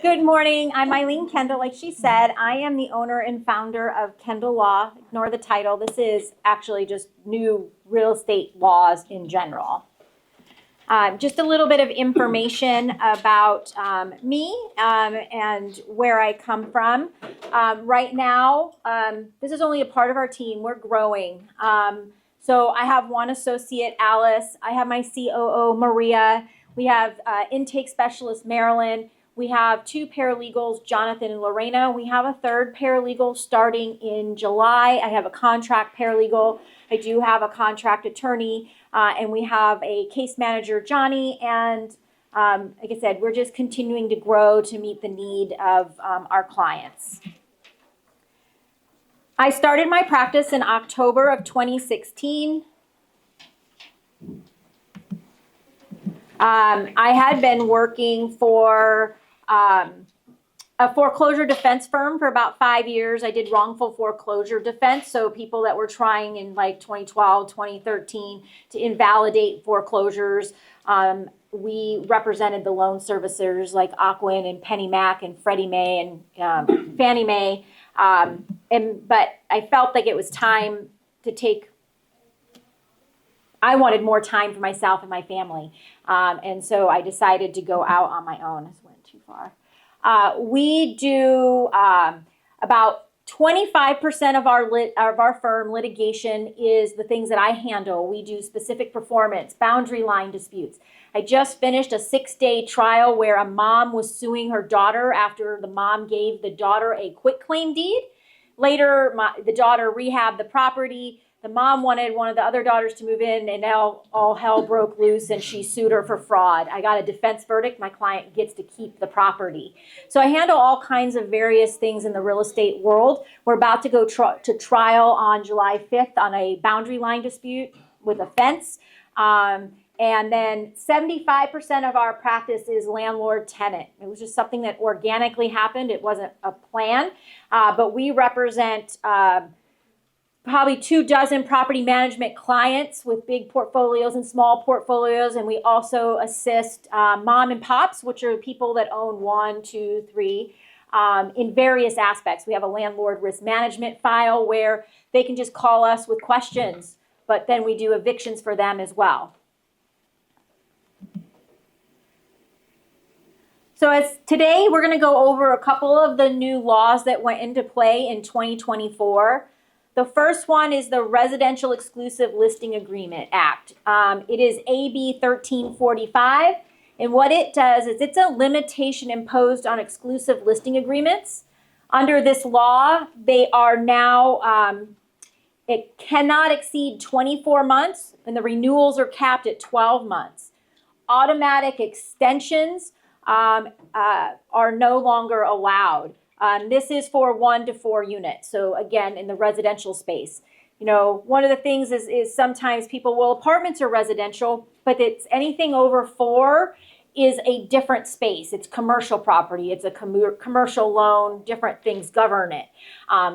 Good morning. I'm Eileen Kendall. Like she said, I am the owner and founder of Kendall Law. Ignore the title. This is actually just new real estate laws in general. Just a little bit of information about me and where I come from. Right now, this is only a part of our team. We're growing. So I have one associate, Alice. I have my COO, Maria. We have intake specialist, Marilyn. We have two paralegals, Jonathan and Lorena. We have a third paralegal starting in July. I have a contract paralegal. I do have a contract attorney. And we have a case manager, Johnny. And like I said, we're just continuing to grow to meet the need of our clients. I started my practice in October of 2016. I had been working for a foreclosure defense firm for about 5 years. I did wrongful foreclosure defense, so people that were trying in like 2012, 2013 to invalidate foreclosures. We represented the loan servicers like Ocwen and Penny Mac and Freddie Mae and Fannie Mae. But I felt like it was time to take, I wanted more time for myself and my family. And so I decided to go out on my own. This went too far. We do about 25% of our firm litigation is the things that I handle. We do specific performance, boundary line disputes. I just finished a 6-day trial where a mom was suing her daughter after the mom gave the daughter a quitclaim deed. Later, the daughter rehabbed the property. The mom wanted one of the other daughters to move in, and now all hell broke loose, and she sued her for fraud. I got a defense verdict. My client gets to keep the property. So I handle all kinds of various things in the real estate world. We're about to go to trial on July 5th on a boundary line dispute with a fence. And then 75% of our practice is landlord-tenant. It was just something that organically happened. It wasn't a plan, but we represent probably 24 property management clients with big portfolios and small portfolios. And we also assist mom and pops, which are people that own 1, 2, 3, in various aspects. We have a landlord risk management file where they can just call us with questions, but then we do evictions for them as well. So as today, we're going to go over a couple of the new laws that went into play in 2024. The first one is the Residential Exclusive Listing Agreement Act. It is AB 1345, and what it does is it's a limitation imposed on exclusive listing agreements. Under this law, they are now, it cannot exceed 24 months, and the renewals are capped at 12 months. Automatic extensions are no longer allowed. This is for 1 to 4 units. So again, in the residential space, you know, one of the things is sometimes people, well, apartments are residential, but it's anything over 4 is a different space. It's commercial property. It's a commercial loan. Different things govern it.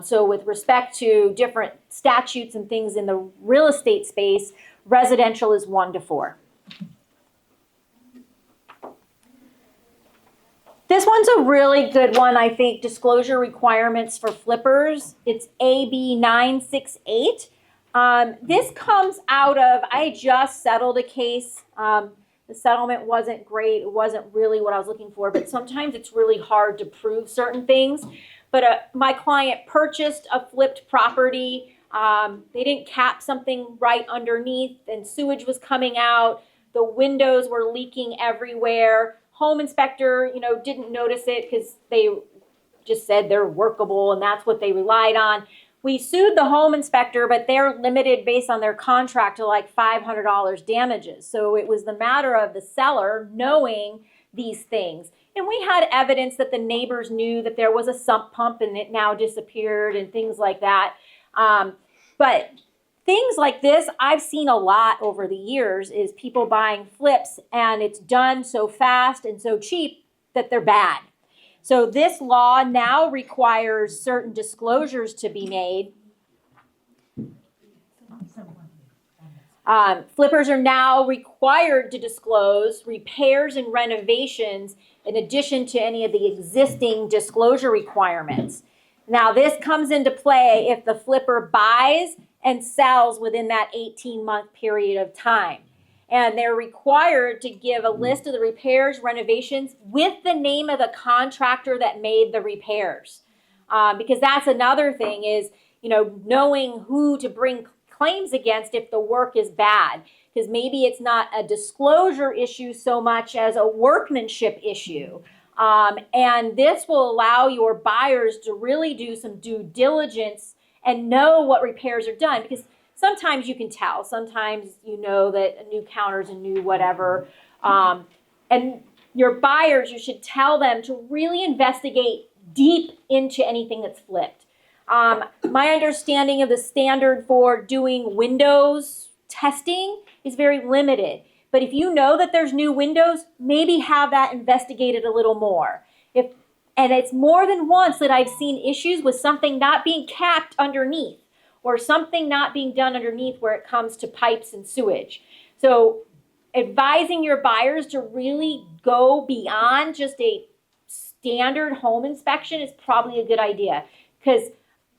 So with respect to different statutes and things in the real estate space, residential is 1 to 4. This one's a really good one, I think, disclosure requirements for flippers. It's AB978. This comes out of, I just settled a case. The settlement wasn't great. It wasn't really what I was looking for, but sometimes it's really hard to prove certain things. But my client purchased a flipped property. They didn't cap something right underneath, and sewage was coming out. The windows were leaking everywhere. Home inspector, you know, didn't notice it because they just said they're workable and that's what they relied on. We sued the home inspector, but they're limited based on their contract to like $500 damages. So it was the matter of the seller knowing these things. And we had evidence that the neighbors knew that there was a sump pump and it now disappeared and things like that. But things like this, I've seen a lot over the years, is people buying flips and it's done so fast and so cheap that they're bad. So this law now requires certain disclosures to be made. Flippers are now required to disclose repairs and renovations in addition to any of the existing disclosure requirements. Now, this comes into play if the flipper buys and sells within that 18-month period of time. And they're required to give a list of the repairs, renovations with the name of the contractor that made the repairs. Because that's another thing is, knowing who to bring claims against if the work is bad. Because maybe it's not a disclosure issue so much as a workmanship issue. And this will allow your buyers to really do some due diligence and know what repairs are done. Because sometimes you can tell. Sometimes you know that a new counter's a new whatever. And your buyers, you should tell them to really investigate deep into anything that's flipped. My understanding of the standard for doing windows testing is very limited. But if you know that there's new windows, maybe have that investigated a little more. And it's more than once that I've seen issues with something not being capped underneath or something not being done underneath where it comes to pipes and sewage. So advising your buyers to really go beyond just a standard home inspection is probably a good idea, because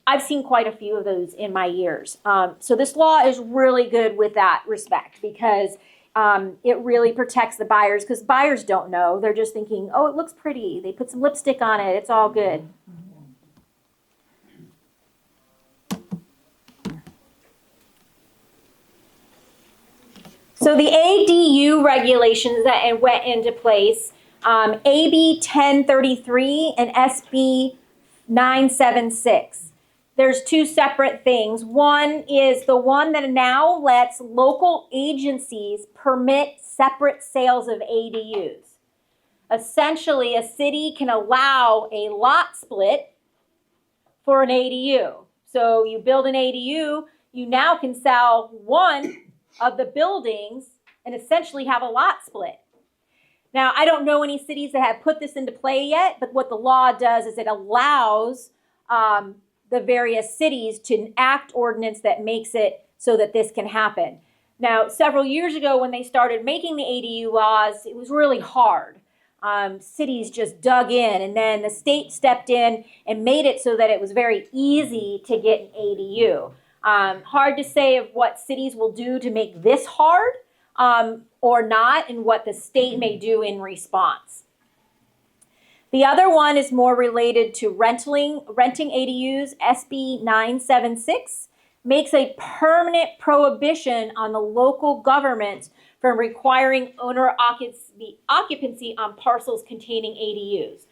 I've seen quite a few of those in my years. So this law is really good with that respect, because it really protects the buyers, because buyers don't know. They're just thinking, oh, it looks pretty. They put some lipstick on it. It's all good. So the ADU regulations that went into place, AB1033 and SB976. There's two separate things. One is the one that now lets local agencies permit separate sales of ADUs. Essentially, a city can allow a lot split for an ADU. So you build an ADU, you now can sell one of the buildings and essentially have a lot split. Now, I don't know any cities that have put this into play yet, but what the law does is it allows the various cities to enact ordinance that makes it so that this can happen. Now, several years ago when they started making the ADU laws, it was really hard. Cities just dug in, and then the state stepped in and made it so that it was very easy to get an ADU. Hard to say of what cities will do to make this hard or not, and what the state may do in response. The other one is more related to renting ADUs. SB976 makes a permanent prohibition on the local government from requiring owner-occupancy on parcels containing ADUs.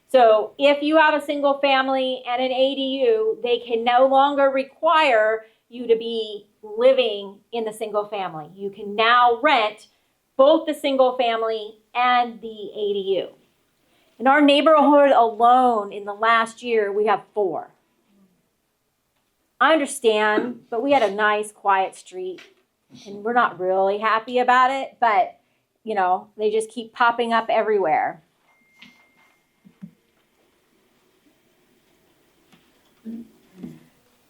So if you have a single family and an ADU, they can no longer require you to be living in the single family. You can now rent both the single family and the ADU. In our neighborhood alone, in the last year, we have 4. I understand, but we had a nice, quiet street, and we're not really happy about it, but, they just keep popping up everywhere.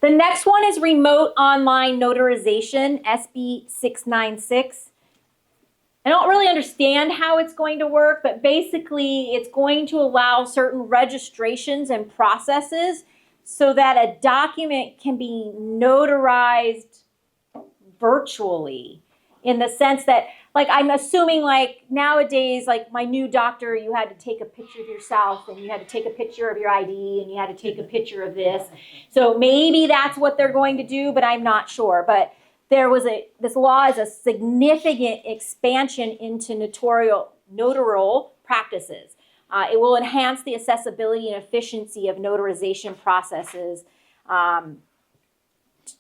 The next one is remote online notarization, SB696. I don't really understand how it's going to work, but basically it's going to allow certain registrations and processes so that a document can be notarized virtually, in the sense that, I'm assuming nowadays, my new doctor, you had to take a picture of yourself, and you had to take a picture of your ID, and you had to take a picture of this. So maybe that's what they're going to do, but I'm not sure. But this law is a significant expansion into notarial practices. It will enhance the accessibility and efficiency of notarization processes.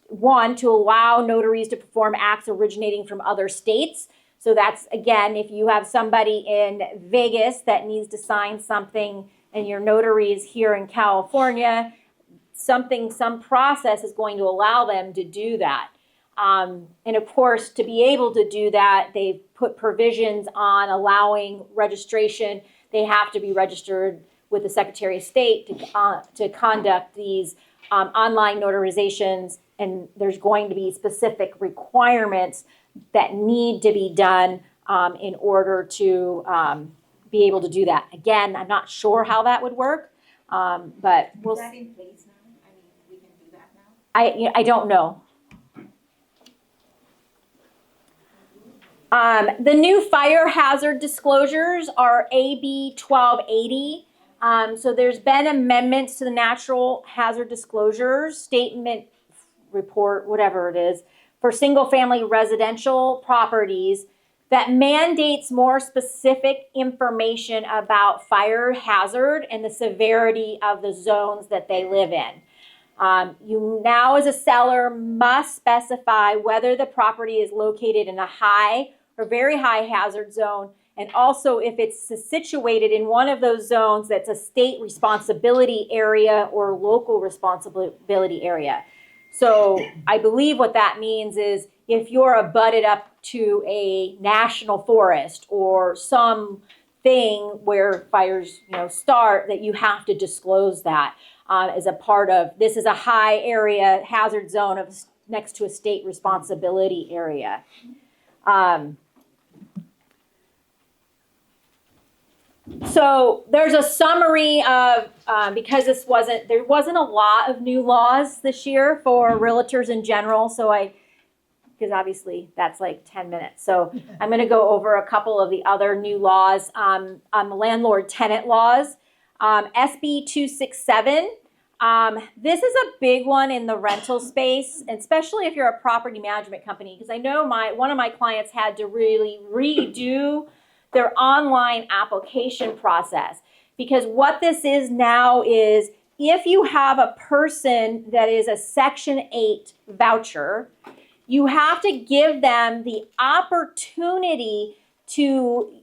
One, to allow notaries to perform acts originating from other states. So that's, again, if you have somebody in Vegas that needs to sign something and your notary is here in California, some process is going to allow them to do that. And of course, to be able to do that, they've put provisions on allowing registration. They have to be registered with the Secretary of State to conduct these online notarizations, and there's going to be specific requirements that need to be done in order to be able to do that. Again, I'm not sure how that would work, but Is that in place now? I mean, we can do that now? I don't know. The new fire hazard disclosures are AB 1280. So there's been amendments to the natural hazard disclosures statement report, whatever it is, for single family residential properties that mandates more specific information about fire hazard and the severity of the zones that they live in. You now, as a seller, must specify whether the property is located in a high or very high hazard zone, and also if it's situated in one of those zones that's a state responsibility area or local responsibility area. So I believe what that means is if you're abutted up to a national forest or some thing where fires, start, that you have to disclose that as a part of, this is a high area hazard zone of next to a state responsibility area. So there's a summary of, because there wasn't a lot of new laws this year for realtors in general, because obviously that's like 10 minutes. So I'm going to go over a couple of the other new laws on the landlord-tenant laws. SB267. This is a big one in the rental space, especially if you're a property management company, because I know one of my clients had to really redo their online application process, because what this is now is if you have a person that is a Section 8 voucher, you have to give them the opportunity to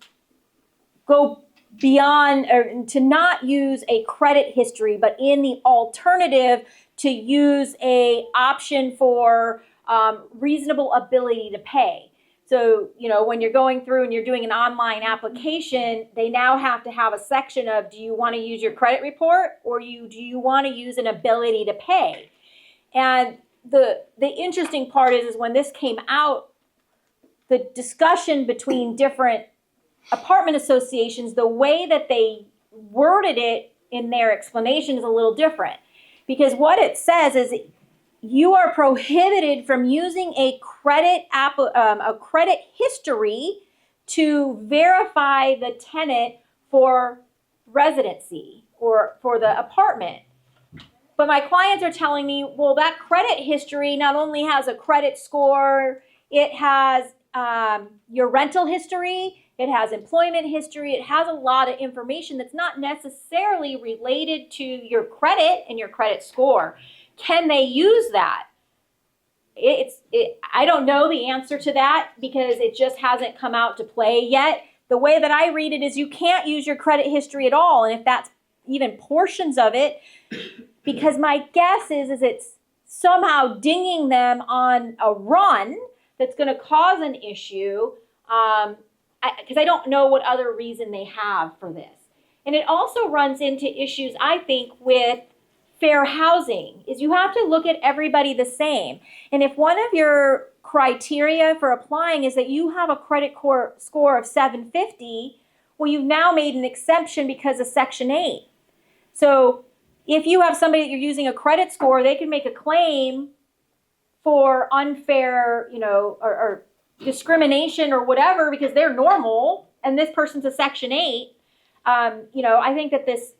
go beyond, or to not use a credit history, but in the alternative to use a option for reasonable ability to pay. So, when you're going through and you're doing an online application, they now have to have a section of, do you want to use your credit report, or do you want to use an ability to pay? And the interesting part is when this came out, the discussion between different apartment associations, the way that they worded it in their explanation is a little different. Because what it says is you are prohibited from using a credit history to verify the tenant for residency or for the apartment. But my clients are telling me, well, that credit history not only has a credit score, it has your rental history, it has employment history, it has a lot of information that's not necessarily related to your credit and your credit score. Can they use that? I don't know the answer to that because it just hasn't come out to play yet. The way that I read it is you can't use your credit history at all. And if that's even portions of it, because my guess is it's somehow dinging them on a run that's going to cause an issue, because I don't know what other reason they have for this. And it also runs into issues, I think, with fair housing, is you have to look at everybody the same. And if one of your criteria for applying is that you have a credit score of 750, well, you've now made an exception because of Section 8. So if you have somebody that you're using a credit score, they can make a claim for unfair, or discrimination or whatever because they're normal and this person's a Section 8. I think that this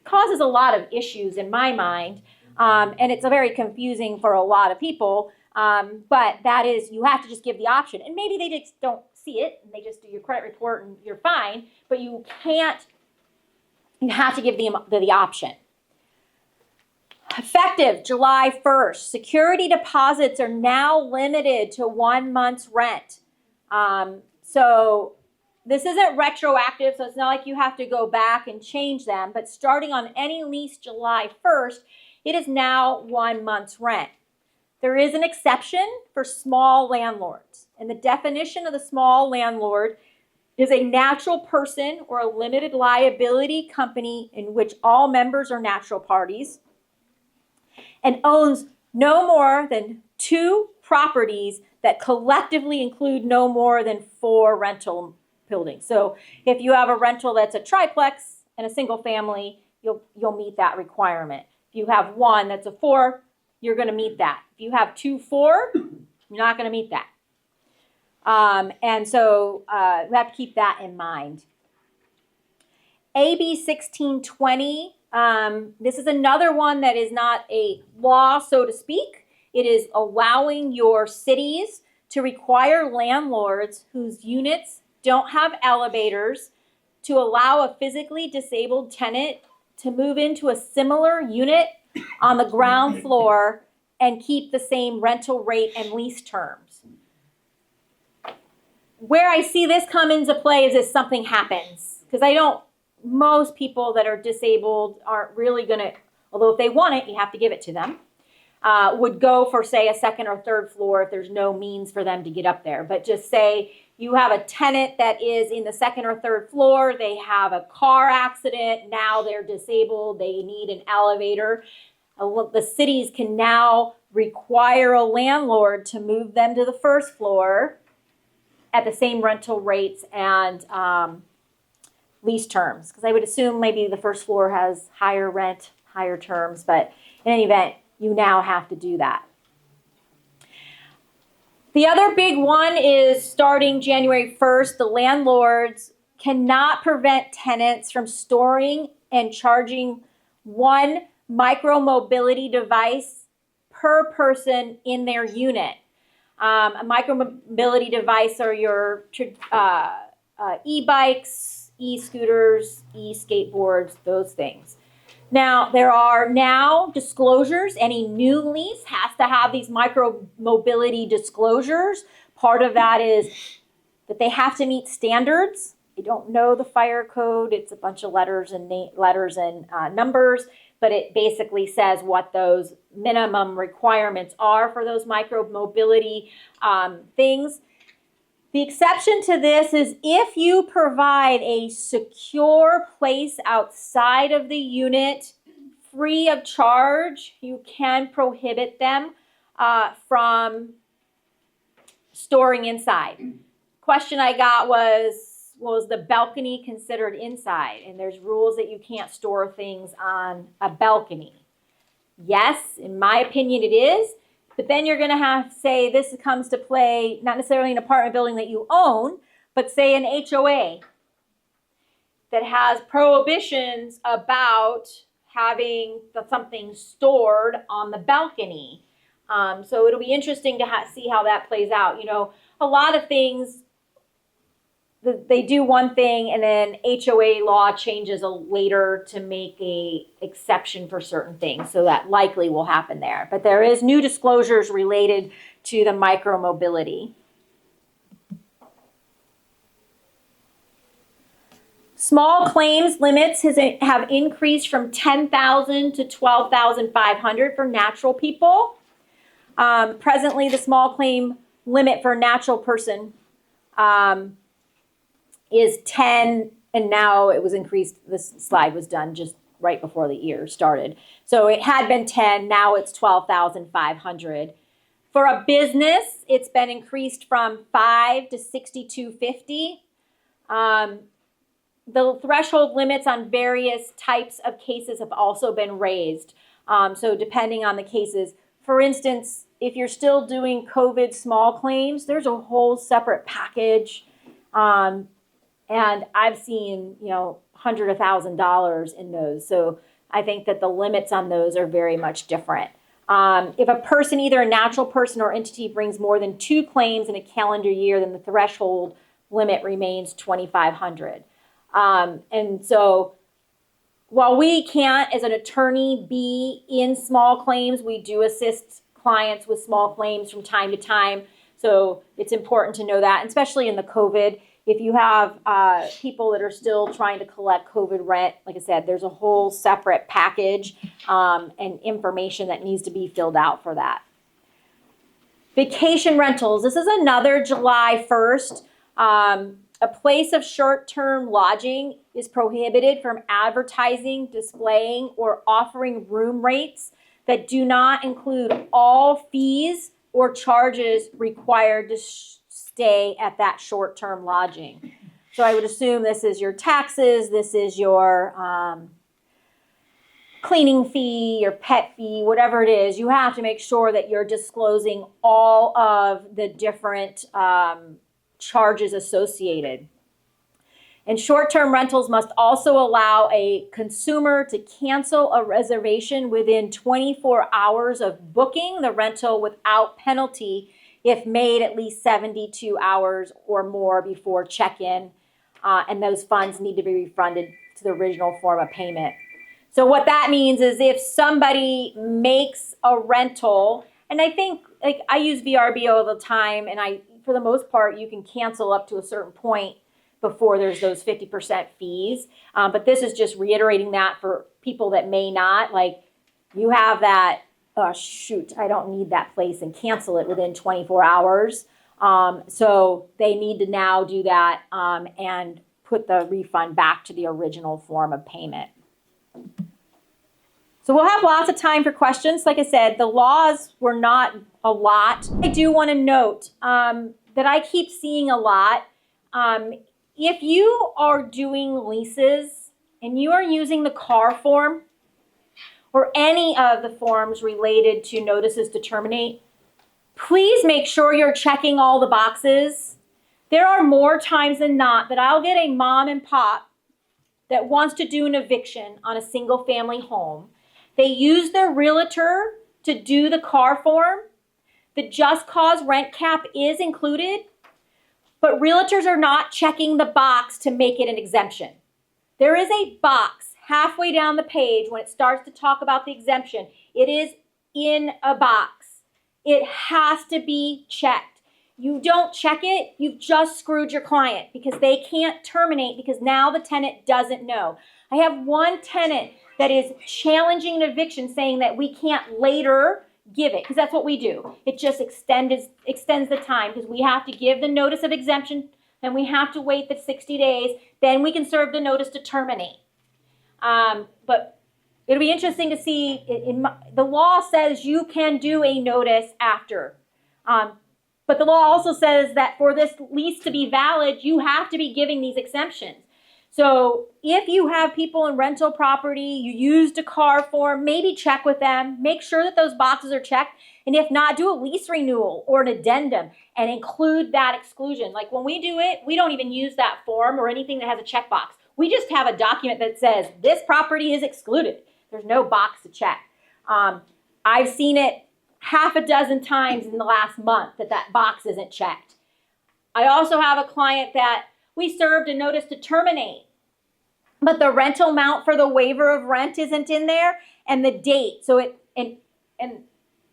causes a lot of issues in my mind, and it's very confusing for a lot of people, but that is, you have to just give the option. And maybe they just don't see it, and they just do your credit report and you're fine, but you have to give the option. Effective July 1st, security deposits are now limited to 1 month's rent. So this isn't retroactive, so it's not like you have to go back and change them, but starting on any lease July 1st, it is now 1 month's rent. There is an exception for small landlords, and the definition of the small landlord is a natural person or a limited liability company in which all members are natural parties and owns no more than 2 properties that collectively include no more than 4 rental buildings. So if you have a rental that's a triplex and a single family, you'll meet that requirement. If you have one that's a 4, you're going to meet that. If you have 2, 4, you're not going to meet that. And so we have to keep that in mind. AB 1620, this is another one that is not a law, so to speak. It is allowing your cities to require landlords whose units don't have elevators to allow a physically disabled tenant to move into a similar unit on the ground floor and keep the same rental rate and lease terms. Where I see this come into play is if something happens, because most people that are disabled aren't really going to, although if they want it, you have to give it to them, would go for, say, a 2nd or 3rd floor if there's no means for them to get up there. But just say you have a tenant that is in the 2nd or 3rd floor, they have a car accident, now they're disabled, they need an elevator. The cities can now require a landlord to move them to the 1st floor at the same rental rates and lease terms, because I would assume maybe the 1st floor has higher rent, higher terms, but in any event, you now have to do that. The other big one is starting January 1st, the landlords cannot prevent tenants from storing and charging 1 micro-mobility device per person in their unit. A micro-mobility device are your e-bikes, e-scooters, e-skateboards, those things. Now, there are now disclosures. Any new lease has to have these micro-mobility disclosures. Part of that is that they have to meet standards. I don't know the fire code. It's a bunch of letters and numbers, but it basically says what those minimum requirements are for those micro-mobility things. The exception to this is if you provide a secure place outside of the unit free of charge, you can prohibit them from storing inside. Question I got was the balcony considered inside? And there's rules that you can't store things on a balcony. Yes, in my opinion it is. But then you're going to have to say this comes to play, not necessarily an apartment building that you own, but say an HOA that has prohibitions about having something stored on the balcony. So it'll be interesting to see how that plays out. You know, a lot of things, they do one thing and then HOA law changes later to make a exception for certain things. So that likely will happen there. But there is new disclosures related to the micro-mobility. Small claims limits have increased from $10,000 to $12,500 for natural people. Presently, the small claim limit for a natural person is 10, and now it was increased. This slide was done just right before the year started. So it had been 10, now it's 12,500. For a business, it's been increased from 5 to 6,250. The threshold limits on various types of cases have also been raised. So depending on the cases, for instance, if you're still doing COVID small claims, there's a whole separate package. And I've seen, $100,000 in those. So I think that the limits on those are very much different. If a person, either a natural person or entity, brings more than 2 claims in a calendar year, then the threshold limit remains $2,500. And so while we can't, as an attorney, be in small claims, we do assist clients with small claims from time to time. So it's important to know that, especially in the COVID. If you have people that are still trying to collect COVID rent, like I said, there's a whole separate package and information that needs to be filled out for that. Vacation rentals. This is another July 1st. A place of short-term lodging is prohibited from advertising, displaying, or offering room rates that do not include all fees or charges required to stay at that short-term lodging. So I would assume this is your taxes, this is your cleaning fee, your pet fee, whatever it is. You have to make sure that you're disclosing all of the different charges associated. And short-term rentals must also allow a consumer to cancel a reservation within 24 hours of booking the rental without penalty if made at least 72 hours or more before check-in, and those funds need to be refunded to the original form of payment. So what that means is if somebody makes a rental, and I think, like, I use VRBO all the time, and for the most part, you can cancel up to a certain point before there's those 50% fees. But this is just reiterating that for people that may not, like, you have that, oh shoot, I don't need that place, and cancel it within 24 hours. So they need to now do that and put the refund back to the original form of payment. So we'll have lots of time for questions. Like I said, the laws were not a lot. I do want to note that I keep seeing a lot. If you are doing leases and you are using the CAR form or any of the forms related to notices to terminate, please make sure you're checking all the boxes. There are more times than not that I'll get a mom and pop that wants to do an eviction on a single family home. They use their realtor to do the CAR form. The just cause rent cap is included, but realtors are not checking the box to make it an exemption. There is a box halfway down the page when it starts to talk about the exemption. It is in a box. It has to be checked. You don't check it, you've just screwed your client because they can't terminate because now the tenant doesn't know. I have one tenant that is challenging an eviction saying that we can't later give it, because that's what we do. It just extends the time because we have to give the notice of exemption, then we have to wait the 60 days, then we can serve the notice to terminate. But it'll be interesting to see. The law says you can do a notice after. But the law also says that for this lease to be valid, you have to be giving these exemptions. So if you have people in rental property, you used a CAR form, maybe check with them, make sure that those boxes are checked. And if not, do a lease renewal or an addendum and include that exclusion. Like when we do it, we don't even use that form or anything that has a checkbox. We just have a document that says this property is excluded. There's no box to check. I've seen it half a dozen times in the last month that box isn't checked. I also have a client that we served a notice to terminate, but the rental amount for the waiver of rent isn't in there and the date. So and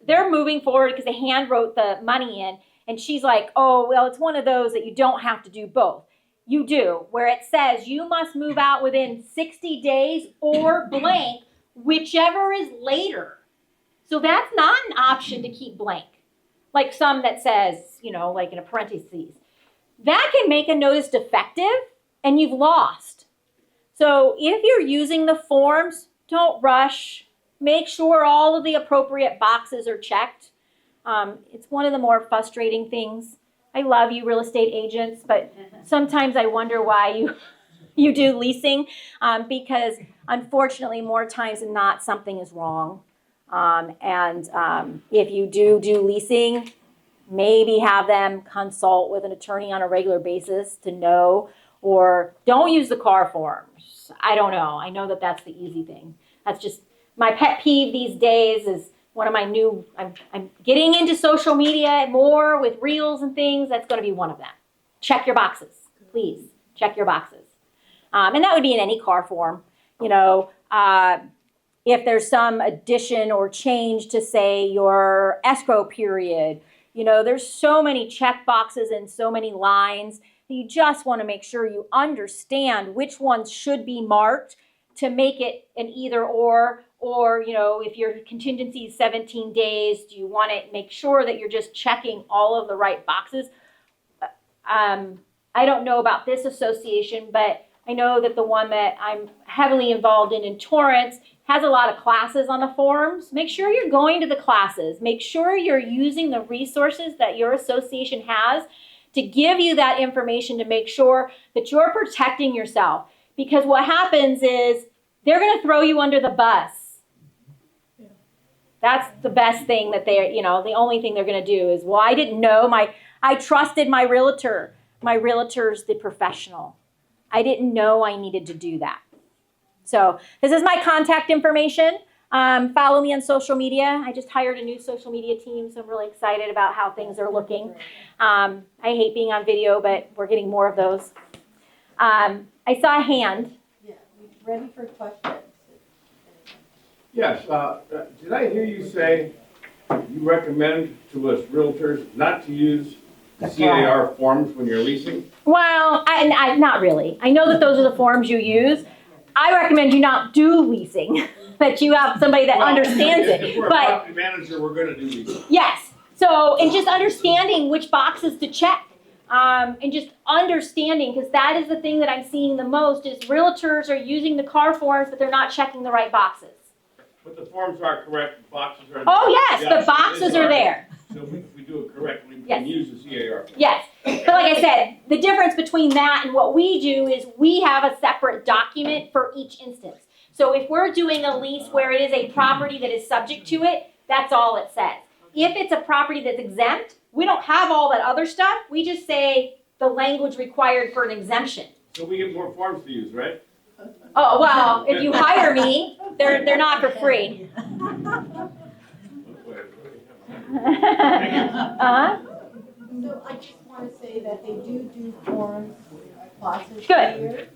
they're moving forward because they hand wrote the money in, and she's like, oh, well, it's one of those that you don't have to do both. You do, where it says you must move out within 60 days or blank, whichever is later. So that's not an option to keep blank, like some that says, like in a parentheses. That can make a notice defective and you've lost. So if you're using the forms, don't rush. Make sure all of the appropriate boxes are checked. It's one of the more frustrating things. I love you, real estate agents, but sometimes I wonder why you do leasing, because unfortunately, more times than not, something is wrong. If you do leasing, maybe have them consult with an attorney on a regular basis to know, or don't use the CAR forms. I don't know. I know that that's the easy thing. That's just my pet peeve these days. Is one of my new, I'm getting into social media more with reels and things. That's going to be one of them. Check your boxes, please. Check your boxes. And that would be in any CAR form. If there's some addition or change to, say, your escrow period, there's so many check boxes and so many lines. You just want to make sure you understand which ones should be marked to make it an either or if your contingency is 17 days, do you want to make sure that you're just checking all of the right boxes? I don't know about this association, but I know that the one that I'm heavily involved in Torrance, has a lot of classes on the forums. Make sure you're going to the classes. Make sure you're using the resources that your association has to give you that information to make sure that you're protecting yourself. Because what happens is they're going to throw you under the bus. That's the best thing that they're, the only thing they're going to do is, well, I didn't know. I trusted my realtor. My realtor's the professional. I didn't know I needed to do that. So this is my contact information. Follow me on social media. I just hired a new social media team, so I'm really excited about how things are looking. I hate being on video, but we're getting more of those. I saw a hand. Yeah, we're ready for questions. Yes, did I hear you say you recommend to us realtors not to use CAR forms when you're leasing? Well, I not really. I know that those are the forms you use. I recommend you not do leasing, that you have somebody that understands it. If we're a But property manager, we're gonna do leasing. yes, so, and just understanding which boxes to check. And just understanding, because that is the thing that I'm seeing the most, is realtors are using the CAR forms, but they're not checking the right boxes. But the forms are correct, the boxes are there. Oh, yes, the boxes are there. So if we do it correctly, we Yes. can use the CAR. Yes, but like I said, the difference between that and what we do is we have a separate document for each instance. So if we're doing a lease where it is a property that is subject to it, that's all it says. If it's a property that's exempt, we don't have all that other stuff. We just say the language required for an exemption. So we get more forms to use, right? Oh, well, if you hire me, they're not for free. Uh-huh. So I just want to say that they do forms, classes Good. here.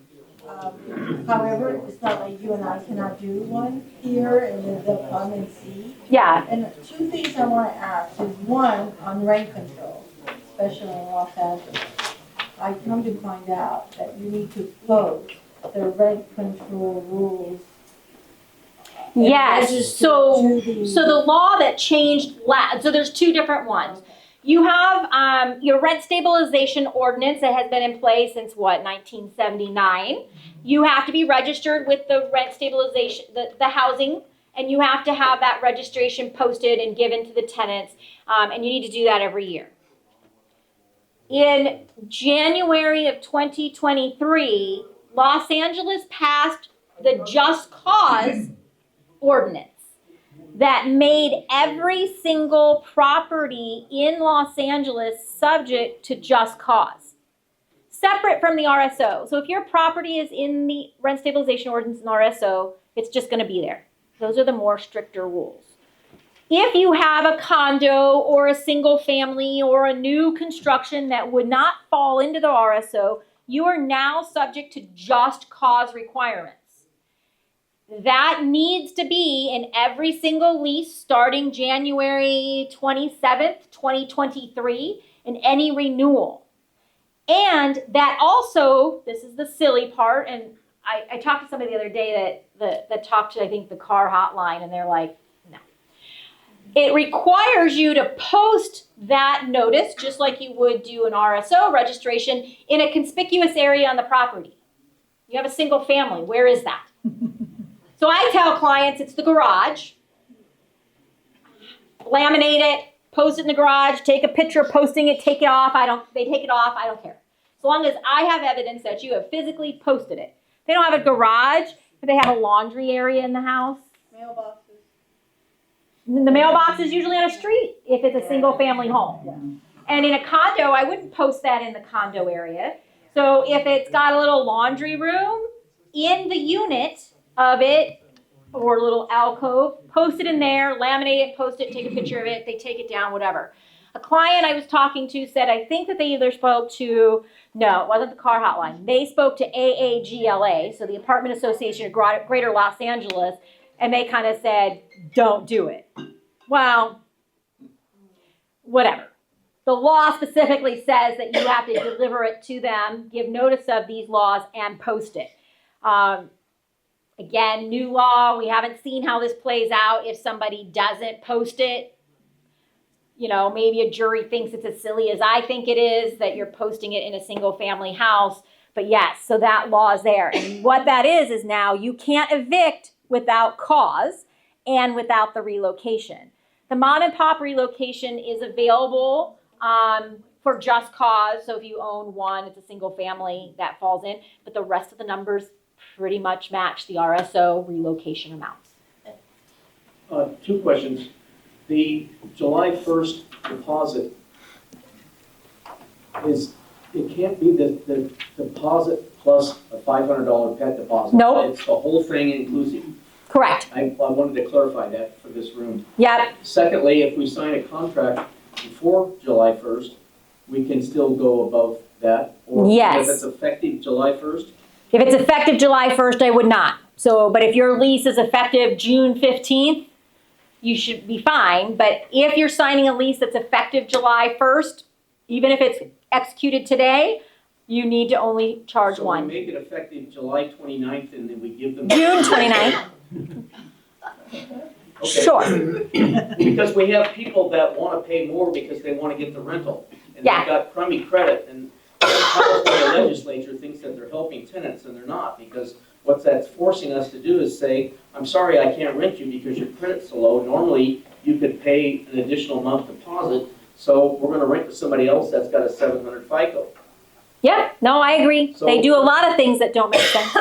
However, it's not like you and I cannot do one here and then they'll come and see. Yeah, And two things I want to ask is one, on rent control, especially in Los Angeles. I come to find out that you need to post the rent control rules. and yes, register so to the- the law that changed, so there's two different ones. You have your rent stabilization ordinance that has been in place since 1979. You have to be registered with the rent stabilization, the housing, and you have to have that registration posted and given to the tenants, and you need to do that every year. In January of 2023, Los Angeles passed the Just Cause ordinance that made every single property in Los Angeles subject to just cause, separate from the RSO. So if your property is in the rent stabilization ordinance and RSO, it's just going to be there. Those are the more stricter rules. If you have a condo or a single family or a new construction that would not fall into the RSO, you are now subject to just cause requirements. That needs to be in every single lease starting January 27th, 2023, in any renewal. And that also, this is the silly part, and I talked to somebody the other day that talked to, I think, the car hotline, and they're like, no. It requires you to post that notice, just like you would do an RSO registration, in a conspicuous area on the property. You have a single family, where is that? So I tell clients it's the garage. Laminate it, post it in the garage, take a picture posting it, take it off. They take it off, I don't care. So long as I have evidence that you have physically posted it. They don't have a garage, but they have a laundry area in the house. Mailboxes. The mailbox is usually on a street if it's a single family home. And in a condo, I wouldn't post that in the condo area. So if it's got a little laundry room in the unit of it, or a little alcove, post it in there, laminate it, post it, take a picture of it, they take it down, whatever. A client I was talking to said, I think that they either spoke to, no, it wasn't the car hotline. They spoke to AAGLA, so the Apartment Association of Greater Los Angeles, and they kind of said, don't do it. Well, whatever. The law specifically says that you have to deliver it to them, give notice of these laws, and post it. Again, new law, we haven't seen how this plays out if somebody doesn't post it. You know, maybe a jury thinks it's as silly as I think it is, that you're posting it in a single family house. But yes, so that law is there. And what that is now you can't evict without cause and without the relocation. The mom and pop relocation is available for just cause. So if you own one, it's a single family that falls in, but the rest of the numbers pretty much match the RSO relocation amounts. 2 questions. The July 1st deposit it can't be the deposit plus a $500 pet deposit. Nope. It's the whole thing inclusive. Correct. I wanted to clarify that for this room. Yep. Secondly, if we sign a contract before July 1st, we can still go above that? Or Yes. if it's effective July 1st? If it's effective July 1st, I would not. So, but if your lease is effective June 15th, you should be fine. But if you're signing a lease that's effective July 1st, even if it's executed today, you need to only charge So one. we make it effective July 29th and then we give them. June 29th. Okay. Sure. Because we have people that want to pay more because they want to get the rental. And Yeah. they've got crummy credit, and the California legislature thinks that they're helping tenants, and they're not, because what that's forcing us to do is say, I'm sorry, I can't rent you because your credit's so low. Normally, you could pay an additional month deposit, so we're going to rent to somebody else that's got a 700 FICO. Yep. No, I agree. So- They do a lot of things that don't make sense.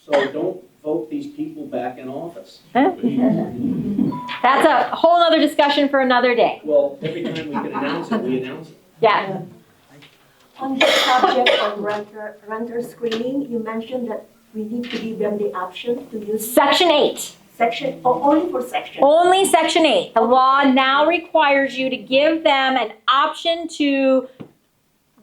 So don't vote these people back in office. That's a whole other discussion for another day. Well, every time we can announce it, we announce it. Yeah. On the subject of renter screening, you mentioned that we need to give them the option to use Section 8. section, or only for section. Only Section 8. The law now requires you to give them an option to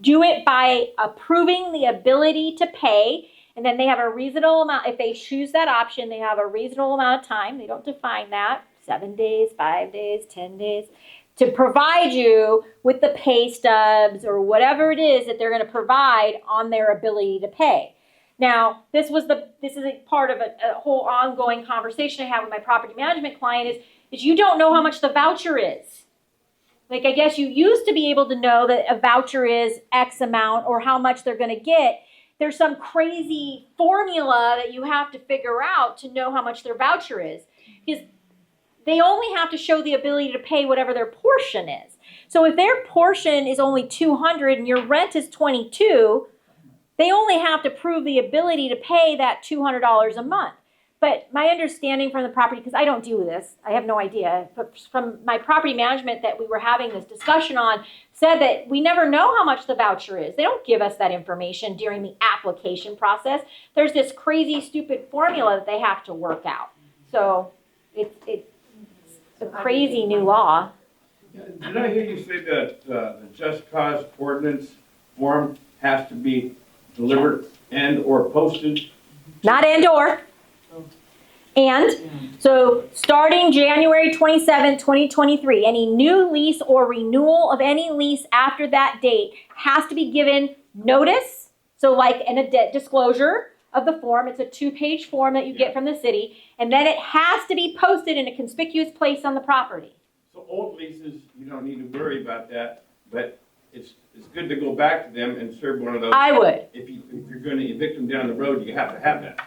do it by approving the ability to pay. And then they have a reasonable amount, if they choose that option, they have a reasonable amount of time. They don't define that, 7 days, 5 days, 10 days, to provide you with the pay stubs or whatever it is that they're going to provide on their ability to pay. Now, this is a part of a whole ongoing conversation I have with my property management client is you don't know how much the voucher is. Like, I guess you used to be able to know that a voucher is X amount or how much they're going to get. There's some crazy formula that you have to figure out to know how much their voucher is. Because they only have to show the ability to pay whatever their portion is. So if their portion is only $200 and your rent is $22, they only have to prove the ability to pay that $200 a month. But my understanding from the property, because I don't do this, I have no idea, but from my property management that we were having this discussion on, said that we never know how much the voucher is. They don't give us that information during the application process. There's this crazy, stupid formula that they have to work out. So it's a crazy new law. Did I hear you say that the just cause ordinance form has to be delivered and or posted? Not and or. And so starting January 27, 2023, any new lease or renewal of any lease after that date has to be given notice. So like a disclosure of the form. It's a 2-page form that you get from the city. And then it has to be posted in a conspicuous place on the property. So old leases, you don't need to worry about that, but it's good to go back to them and serve one of those. I would. If you're going to evict them down the road, you have to have that.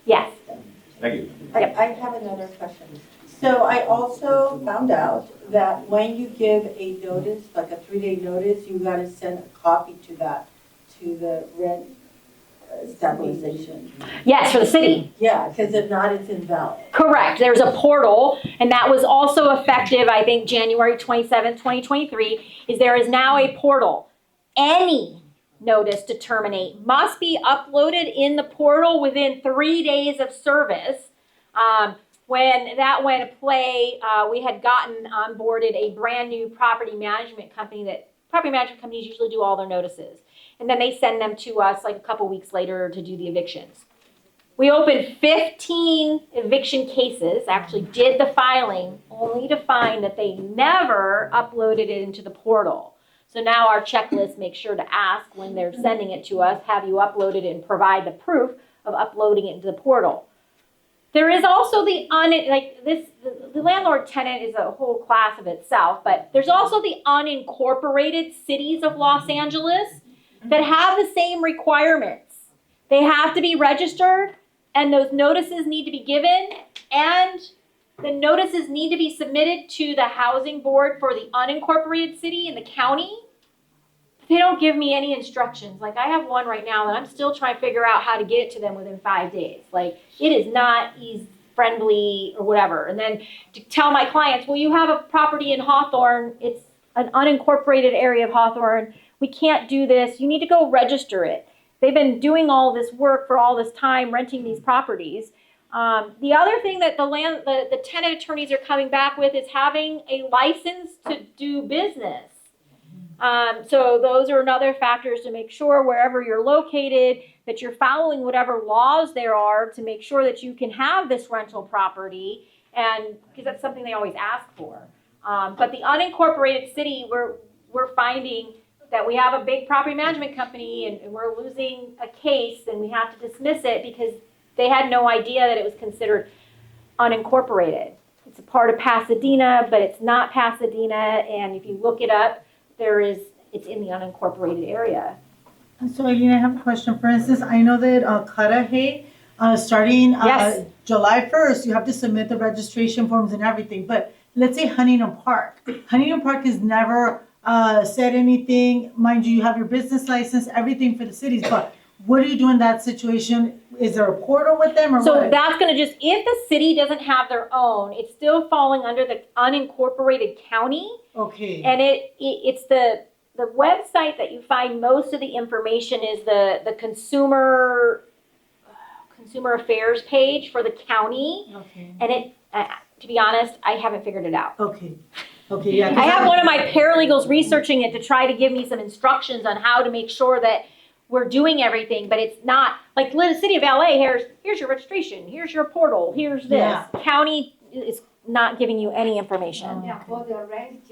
Yes. Thank you. I have another question. So I also found out that when you give a notice, like a 3-day notice, you gotta send a copy to the rent stabilization. Yes, for the city. Yeah, because if not, it's invalid. Correct. There's a portal, and that was also effective, I think, January 27, 2023, is there is now a portal. Any notice to terminate must be uploaded in the portal within 3 days of service. When that went to play, we had gotten onboarded a brand new property management company that property management companies usually do all their notices. And then they send them to us like a couple weeks later to do the evictions. We opened 15 eviction cases, actually did the filing, only to find that they never uploaded it into the portal. So now our checklist makes sure to ask when they're sending it to us, have you uploaded it and provide the proof of uploading it into the portal. There is also the landlord-tenant is a whole class of itself, but there's also the unincorporated cities of Los Angeles. that have the same requirements. They have to be registered, and those notices need to be given, and the notices need to be submitted to the housing board for the unincorporated city and the county. They don't give me any instructions. Like, I have one right now that I'm still trying to figure out how to get it to them within 5 days. Like, it is not easy, friendly, or whatever. And then to tell my clients, well, you have a property in Hawthorne. It's an unincorporated area of Hawthorne. We can't do this. You need to go register it. They've been doing all this work for all this time, renting these properties. The other thing that the tenant attorneys are coming back with is having a license to do business. So those are another factors to make sure wherever you're located that you're following whatever laws there are to make sure that you can have this rental property, and because that's something they always ask for. But the unincorporated city, we're finding that we have a big property management company and we're losing a case and we have to dismiss it because they had no idea that it was considered unincorporated. It's a part of Pasadena, but it's not Pasadena, and if you look it up, it's in the unincorporated area. So Eileen, I have a question. For instance, I know that Cudahy, starting Yes. July 1st, you have to submit the registration forms and everything. But let's say Huntington Park. Huntington Park has never said anything. Mind you, you have your business license, everything for the cities. But what do you do in that situation? Is there a portal with them or So what? that's going to just, if the city doesn't have their own, it's still falling under the unincorporated county. Okay. And it's the website that you find most of the information is the consumer affairs page for the county. Okay. And it, to be honest, I haven't figured it out. Okay. Okay. Yeah. 'cause I have one of my paralegals researching it to try to give me some instructions on how to make sure that we're doing everything, but it's not like the city of LA. Here's your registration. Here's your portal. Here's this. Yeah. County is not giving you any information. Yeah, for the rent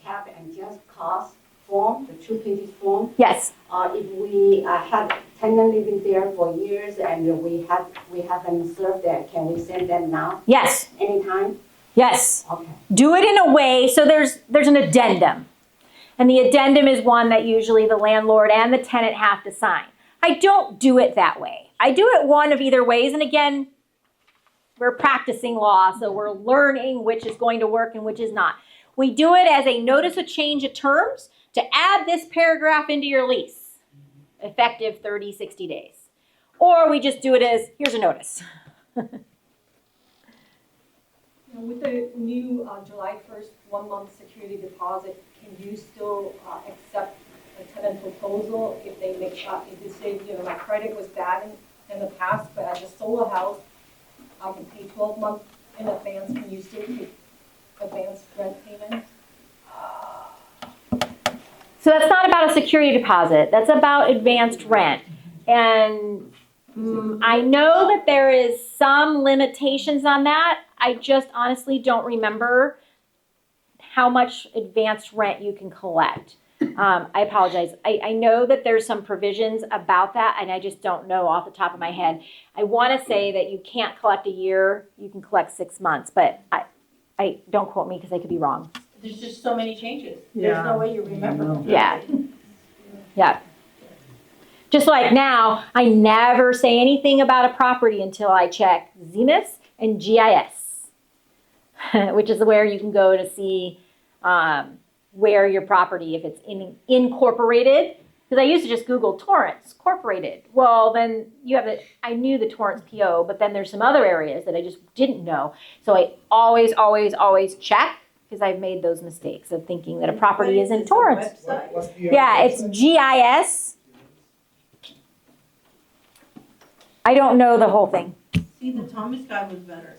cap and just cost form, the 2 pages form, Yes. if we have tenant living there for years and we haven't served that, can we send them now, Yes. anytime? Yes. Okay. Do it in a way so there's an addendum. And the addendum is one that usually the landlord and the tenant have to sign. I don't do it that way. I do it one of either ways. And again, we're practicing law, so we're learning which is going to work and which is not. We do it as a notice of change of terms to add this paragraph into your lease, effective 30, 60 days. Or we just do it as, here's a notice. With the new July 1st 1-month security deposit, can you still accept a tenant proposal if they make, if you say, my credit was bad in the past, but I just sold a house, I can pay 12 months in advance, can you still take advance rent payment? So that's not about a security deposit. That's about advanced rent. And I know that there is some limitations on that. I just honestly don't remember how much advanced rent you can collect. I apologize. I know that there's some provisions about that, and I just don't know off the top of my head. I want to say that you can't collect a year, you can collect 6 months, but I don't quote me because I could be wrong. There's just so many changes. Yeah. There's no way you remember. Yeah. Yeah. Just like now, I never say anything about a property until I check ZMIS and GIS, which is where you can go to see where your property, if it's incorporated, because I used to just Google Torrance, incorporated. Well, then you have I knew the Torrance PO, but then there's some other areas that I just didn't know. So I always, always, always check, because I've made those mistakes of thinking that a property is in Torrance. Yeah, it's GIS. I don't know the whole thing. See, the Thomas guy was better.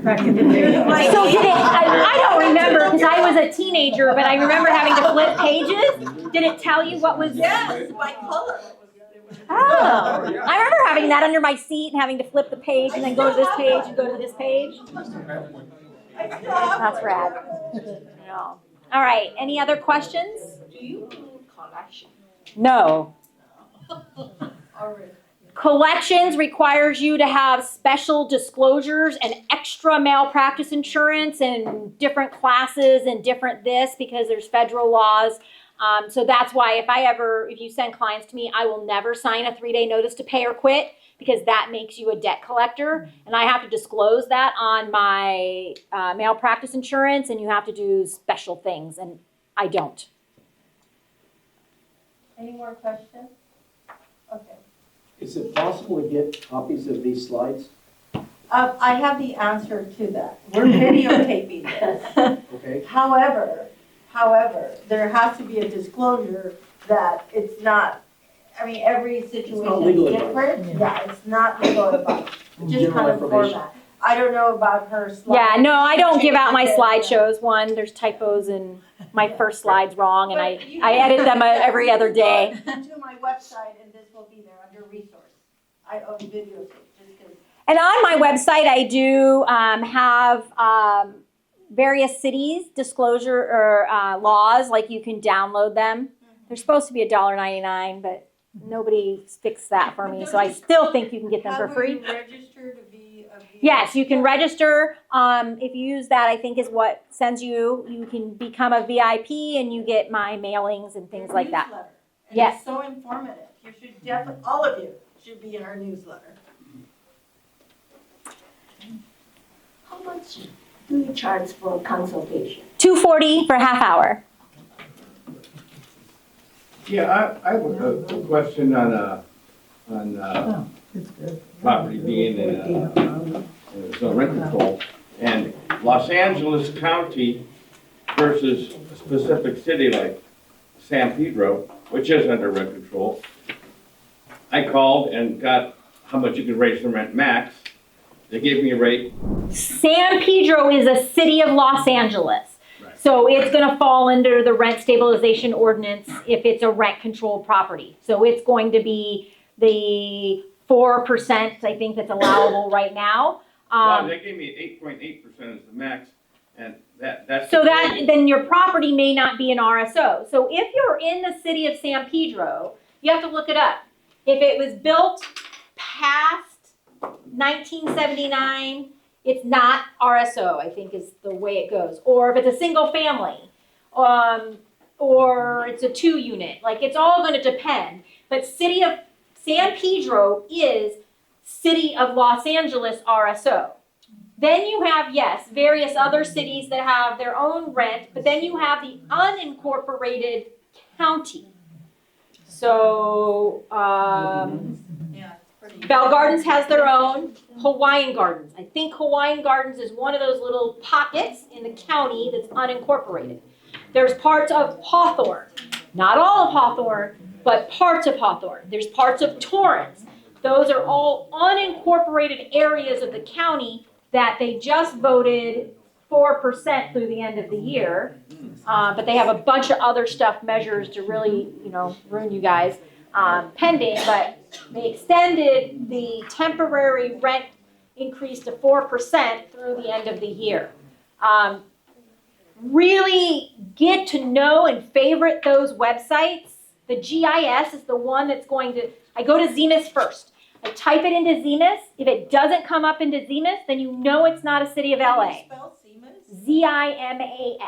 Back in the day. So did it, I don't remember because I was a teenager, but I remember having to flip pages. Did it tell you what was? Yes, by color. Oh, I remember having that under my seat and having to flip the page and then go to this page and go to this page. That's rad. No. All right, any other questions? Do you do collection? No. All right. Collections requires you to have special disclosures and extra malpractice insurance and different classes and different this because there's federal laws So that's why if you send clients to me, I will never sign a 3-day notice to pay or quit, because that makes you a debt collector. And I have to disclose that on my malpractice insurance, and you have to do special things, and I don't. Any more questions? Okay. Is it possible to get copies of these slides? I have the answer to that. We're videotaping this. Okay. However, there has to be a disclosure that it's not, I mean, every situation legal is advice. different. Yeah, it's not legal advice. It's just General kind of information. format. I don't know about her slide. Yeah, no, I don't give out my Changes it. slideshows. One, there's typos and my first slide's wrong, and But you I can- edit them every other day. Go to my website and this will be there under resource. I own videotape, just because. And on my website, I do have various cities disclosure or laws, like you can download them. They're supposed to be $1.99, but nobody fixed that for me, so I still think you can get them for free. How will you register to be a VIP? Yes, you can register. If you use that, I think is what sends you can become a VIP and you get my mailings and things like that. Newsletter. And Yes. It's so informative. You should definitely, all of you should be in our newsletter. How much do you charge for consultation? $2.40 for a half hour. Yeah, I have a question on property being in zone rent control, and Los Angeles County versus a specific city like San Pedro, which is under rent control. I called and got how much you could raise the rent max. They gave me a rate. San Pedro is a city of Los Angeles. Right. So it's gonna fall under the rent stabilization ordinance if it's a rent controlled property. So it's going to be the 4%, I think, that's allowable right now. Well, they gave me 8.8% as the max, and that's. So then your property may not be an RSO. So if you're in the city of San Pedro, you have to look it up. If it was built past 1979, it's not RSO, I think is the way it goes. Or if it's a single family, or it's a 2-unit, like it's all gonna depend. But city of San Pedro is city of Los Angeles RSO. Then you have, yes, various other cities that have their own rent, but then you have the unincorporated county. So, Yeah, it's pretty. Bell Gardens has their own. Hawaiian Gardens. I think Hawaiian Gardens is one of those little pockets in the county that's unincorporated. There's parts of Hawthorne, not all of Hawthorne, but parts of Hawthorne. There's parts of Torrance. Those are all unincorporated areas of the county that they just voted 4% through the end of the year. But they have a bunch of other stuff, measures to really, ruin you guys, pending. But they extended the temporary rent increase to 4% through the end of the year. Really get to know and favorite those websites. The GIS is the one that's going to, I go to Zemus first. I type it into Zemus. If it doesn't come up into Zemus, then you know it's not a city of Can LA. you spell Siemens? ZIMAS.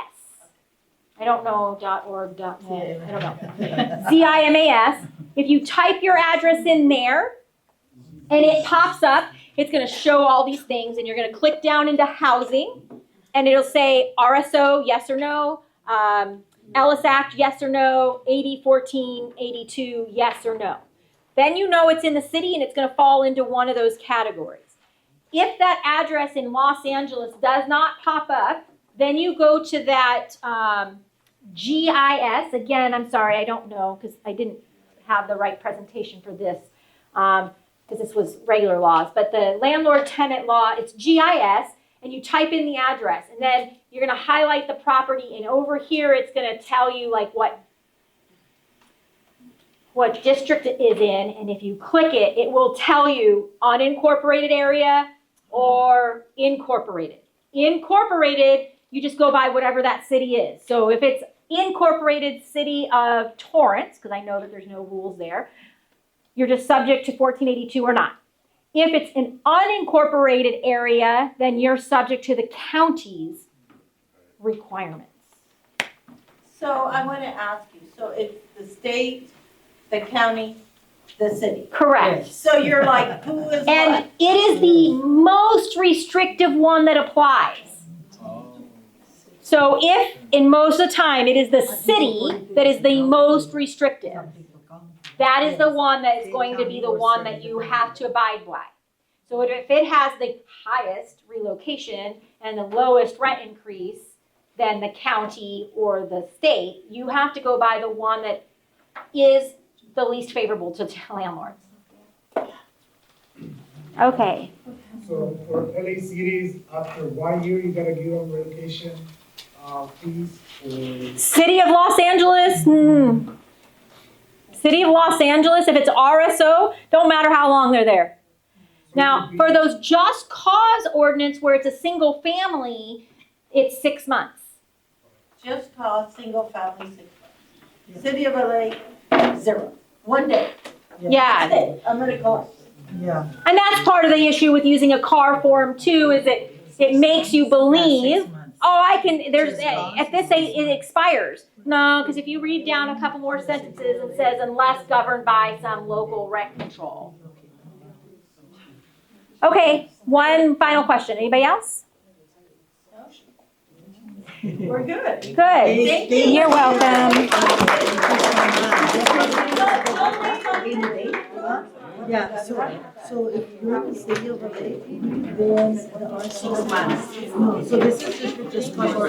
I don't know .org, .net, I don't know. ZIMAS. If you type your address in there and it pops up, it's gonna show all these things and you're gonna click down into housing and it'll say RSO, yes or no, Ellis Act, yes or no, AB 1482, yes or no. Then you know it's in the city and it's gonna fall into one of those categories. If that address in Los Angeles does not pop up, then you go to that GIS. Again, I'm sorry, I don't know because I didn't have the right presentation for this because this was regular laws. But the landlord-tenant law, it's GIS, and you type in the address. And then you're going to highlight the property. And over here, it's going to tell you like what district it is in. And if you click it, it will tell you unincorporated area or incorporated. Incorporated, you just go by whatever that city is. So if it's incorporated city of Torrance, because I know that there's no rules there, you're just subject to 1482 or not. If it's an unincorporated area, then you're subject to the county's requirements. So I want to ask you, so it's the state, the county, the city. Correct. So you're like, who is And what? it is the most restrictive one that applies. So if, in most of the time, it is the city that is the most restrictive, that is the one that is going to be the one that you have to abide by. So if it has the highest relocation and the lowest rent increase than the county or the state, you have to go by the one that is the least favorable to landlords. Okay. So for LA cities, after 1 year, you gotta give them relocation fees or? City of Los Angeles, City of Los Angeles, if it's RSO, don't matter how long they're there. Now, for those just cause ordinance where it's a single family, it's 6 months. Just call single family 6 months. City of LA, 0. 1 day. Yeah, Stay. I'm gonna call. Yeah. and that's part of the issue with using a car form too, is that it makes you believe, oh, I can, there's, at this age, it expires. No, because if you read down a couple more sentences, it says unless governed by some local rent control. Okay, one final question. Anybody else? We're good. Good. Thank you. You're welcome. Yeah, so if you're in the city of LA, then the R 6 months. No, so this is just for.